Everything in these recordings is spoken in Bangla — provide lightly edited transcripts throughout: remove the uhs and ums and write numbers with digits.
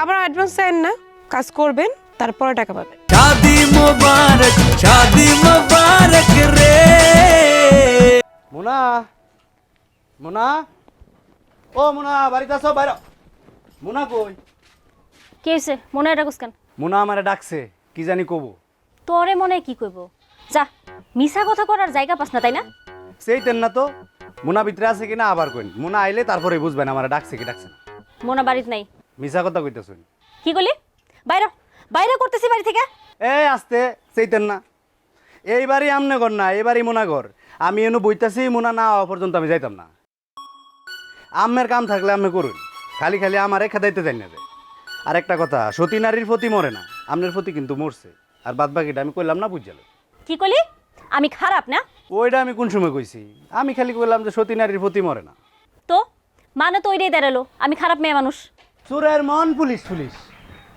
আবার অ্যাডভান্স চাইেন না, কাজ করবেন তারপরে টাকা পাবেন। শাদি মুবারক রে। মুনা, মুনা, ও মুনা, বাড়িতে আসো, বাইরে। মুনা কই? কি হয়েছে? মনে হয় ডাকুস কেন? মুনা আমারে ডাকছে, কি জানি কব। তোরে মনে কি কইব? যা, মিছা কথা করার জায়গা পাস না, তাই না? সেইতেন না তো। মুনা ভিতরে আছে কিনা আবার কইন। মুনা আইলে তারপরে বুঝবেন আমারে ডাকছে কি ডাকছে না। মোনা বাড়িতে নাই। মিছা কথা কইতেছেন। কি করলি? বাইরে বাইরে করতেছি বাড়ি থেকে। এই আসতে, সেইতেন না। এইবারই আমনে ঘর না, এবারই মুনা ঘর। আমি এনু বইতাছি, মুনা না হওয়া পর্যন্ত আমি যাইতাম না। আম্মের কাম থাকলে আমি করুন, খালি খালি আমারে খেদাইতে যাই না। আর একটা কথা, সতী নারীর প্রতি মরে না, আমনের প্রতি কিন্তু মরছে। আর বাদ বাকিটা আমি কইলাম না, বুঝালো। কি করলি? আমি খারাপ না? ওইটা আমি কোন সময় কইছি? আমি খালি কইলাম যে সতী নারীর প্রতি মরে না। তো মানে তো ওইটাই দাঁড়ালো আমি খারাপ মেয়ে মানুষ। চোরের মন পুলিশ পুলিশ।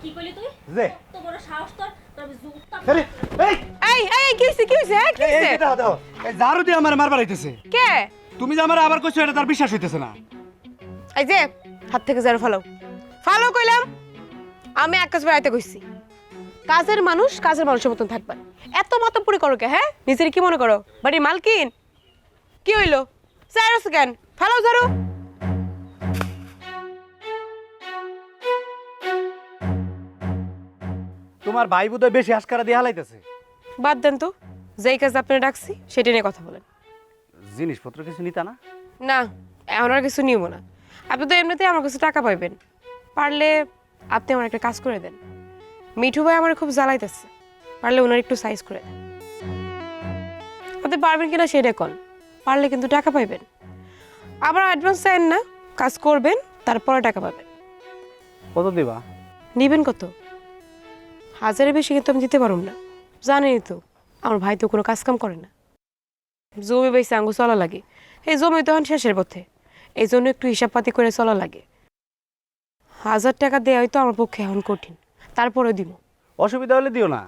কি করলি তুই? যে তো বড় সাহস তোর, তোর জুতা। আরে এই এই এই কি হইছে, কি হইছে, কি এই হইছে? দাও দাও, এই জারু দিয়ে আমার মারবার হইতেছে। কে? তুমি যে আমার আবার কইছো, এটা তার বিশ্বাস হইতেছে না। এই যে হাত থেকে জারু ফালাও, ফালাও কইলাম। আমি এক কাজ বাড়াইতে কইছি, কাজের মানুষ কাজের মানুষের মতন থাকবেন। এত মাতব্বরি করো কে? হ্যাঁ, নিজের কি মনে করো বাড়ির মালকিন? কি হইলো? জারু কেন? ফালাও জারু। তোমার ভাই বোধহয় বেশি আশকারা দিয়ে হালাইতেছে। বাদ দেন তো, যেই কাজ আপনি ডাকছি সেটা নিয়ে কথা বলেন। জিনিসপত্র কিছু নিতা না? না, এখন আর কিছু নিব না। আপনি তো এমনিতেই আমার কাছে টাকা পাইবেন। পারলে আপনি আমার একটা কাজ করে দেন। মিঠু ভাই আমার খুব জ্বালাইতেছে, পারলে ওনার একটু সাইজ করে দেন। আপনি পারবেন কিনা সেটা কল, পারলে কিন্তু টাকা পাইবেন। আবার অ্যাডভান্স চাইেন না, কাজ করবেন তারপরে টাকা পাবেন। কত দিবা? নিবেন কত? 1000-এর বেশি কিন্তু আমি দিতে পারব না। জানেনই তো আমার ভাই তো কোনো কাজ কাম করে না, জমি বেশি আঙ্গু চলা লাগে। এই জমি তখন শেষের পথে, এই জন্য একটু হিসাবপাতি করে চলা লাগে। 1000 টাকা দেওয়া হয়তো আমার পক্ষে এখন কঠিন, তারপরেও দিব। অসুবিধা হলে দিও না,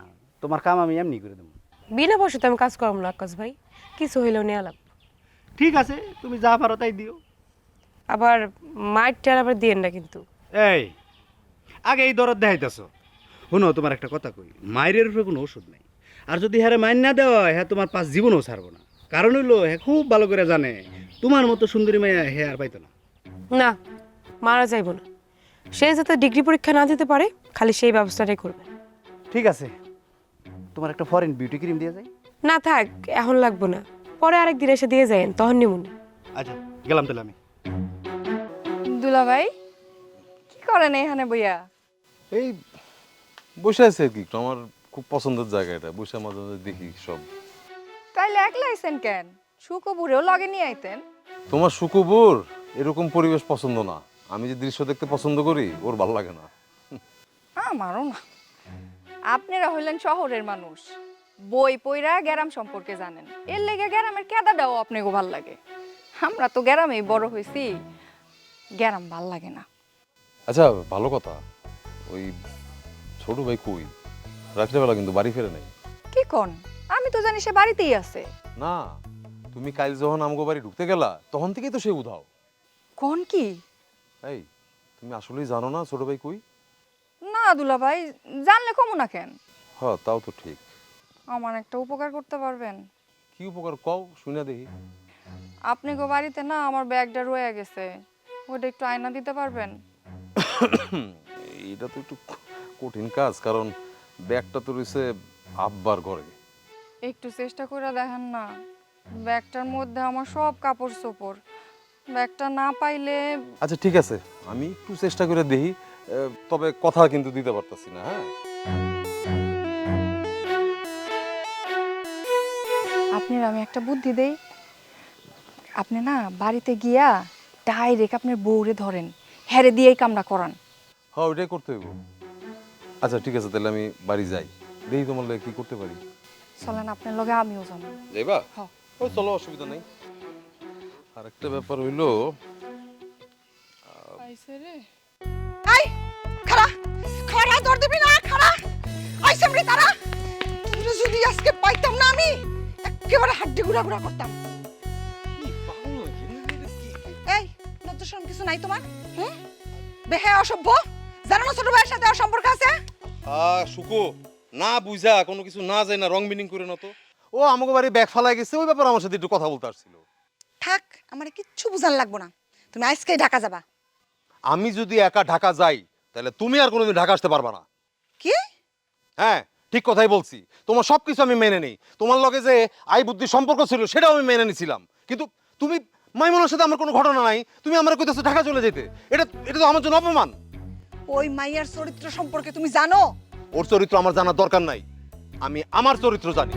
তোমার কাম আমি এমনি করে দেবো। বিনা পয়সাতে আমি কাজ করব না আকাশ ভাই, কিছু হইলেও নেওয়া লাগবে। ঠিক আছে, তুমি যা পারো তাই দিও। আবার মাইটটার আবার দিয়েন না কিন্তু। এই আগে এই দরদ দেখাইতেছো। শুনো, তোমার একটা কথা কই, মায়ের উপরে কোনো ওষুধ নাই। আর যদি হ্যাঁ মাইন না দেওয়া হয়, হ্যাঁ তোমার পাঁচ জীবনও ছাড়বো না। কারণ হইলো হ্যাঁ খুব ভালো করে জানে তোমার মতো সুন্দরী মাইয়া হ্যাঁ আর পাইতো না। না, মারা যাইব না। সে যাতে ডিগ্রি পরীক্ষা না দিতে পারে, খালি সেই ব্যবস্থাটাই করবে। ঠিক আছে, তোমার একটা ফরেন বিউটি ক্রিম দিয়ে যায়। না থাক, এখন লাগবো না, পরে আরেকদিন এসে দিয়ে যাইন, তখন নিমুনি। আচ্ছা গেলাম তাহলে আমি। দুলা ভাই কি করেন এখানে বইয়া? এই বসে আছে আর কি, একটু আমার খুব পছন্দের জায়গা এটা, বসে মাঝে মাঝে দেখি সব। তাইলে একলা আইছেন কেন? সুকবুরেও লগে নিয়ে আইতেন। তোমার সুকুবুর এরকম পরিবেশ পছন্দ না। আমি যে দৃশ্য দেখতে পছন্দ করি, ওর ভালো লাগে না। আমারও না। আপনারা হইলেন শহরের মানুষ, বই পইরা গ্রাম সম্পর্কে জানেন, এর লেগে গ্রামের কেদাটাও আপনাকে ভাল লাগে। আমরা তো গ্রামেই বড় হয়েছি, গ্রাম ভাল লাগে না। আচ্ছা ভালো কথা, ওই ছোট ভাই কই? রাত্রেবেলা কিন্তু বাড়ি ফেরে নাই। কি কন? আমি তো জানি সে বাড়িতেই আছে। না, তুমি কাল যখন আমগো বাড়ি ঢুকতে গেলা, তখন থেকেই তো সে উধাও। কোন কি? এই তুমি আসলেই জানো না ছোট ভাই কই? না দুলা ভাই, জানলে কমু না কেন? হ্যাঁ তাও তো ঠিক। আমার একটা উপকার করতে পারবেন? কি উপকার কও, শুনে দেখি। আপনি গো বাড়িতে না আমার ব্যাগটা রয়ে গেছে, ওটা একটু আয়না দিতে পারবেন? এটা তো একটু কঠিন কাজ, কারণ ব্যাগটা তো রয়েছে আব্বার ঘরে। একটু চেষ্টা করে দেখেন না, ব্যাগটার মধ্যে আমার সব কাপড় চোপড়, ব্যাগটা না পাইলে। আচ্ছা ঠিক আছে, আমি একটু চেষ্টা করে দেখি, তবে কথা কিন্তু দিতে পারতাছি না। হ্যাঁ আপনার আমি একটা বুদ্ধি দেই, আপনি না বাড়িতে গিয়া ডাইরেক্ট আপনার বউরে ধরেন, হেরে দিয়েই কামড়া করান। হ্যাঁ ওইটাই করতে হইব। আচ্ছা ঠিক আছে, তাহলে আমি বাড়ি যাই, দেখি তোমার লাগে কি করতে পারি। চলেন আপনার লগে আমিও যাবো। যাইবা? হ্যাঁ। ওই চলো, অসুবিধা নেই। আর একটা ব্যাপার হইলো, আই খারা খারা দর দিবি না, খারা আইসামরি তারা তোরে যদি আজকে পাইতাম না, আমি একেবারে হাড্ডি গুড়া গুড়া করতাম। এই লজ্জা শরম কিছু নাই তোমার? হুম, বেহে অসভ্য, জানো না ছোট ভাই সুকো না বুঝা কোনো কিছু না যায় না রং মিনিং করে না তো। ও আমাকে বাড়ি ব্যাগ ফালাই গেছে, ওই ব্যাপারে আমার সাথে একটু কথা বলতে আসছিল। থাক, আমার কিচ্ছু বুঝান লাগবো না, তুমি আজকেই ঢাকা যাবা। আমি যদি একা ঢাকা যাই তাহলে তুমি আর কোনোদিন ঢাকা আসতে পারবা না। কি? হ্যাঁ ঠিক কথাই বলছি, তোমার সবকিছু আমি মেনে নেই। তোমার লগে যে আই বুদ্ধির সম্পর্ক ছিল সেটাও আমি মেনে নিছিলাম, কিন্তু তুমি মাইমনের সাথে আমার কোনো ঘটনা নাই, তুমি আমার কইতেছো ঢাকা চলে যেতে। এটা এটা তো আমার জন্য অপমান। ওই মাইয়ার চরিত্র সম্পর্কে তুমি জানো? ওর চরিত্র আমার জানার দরকার নাই, আমি আমার চরিত্র জানি।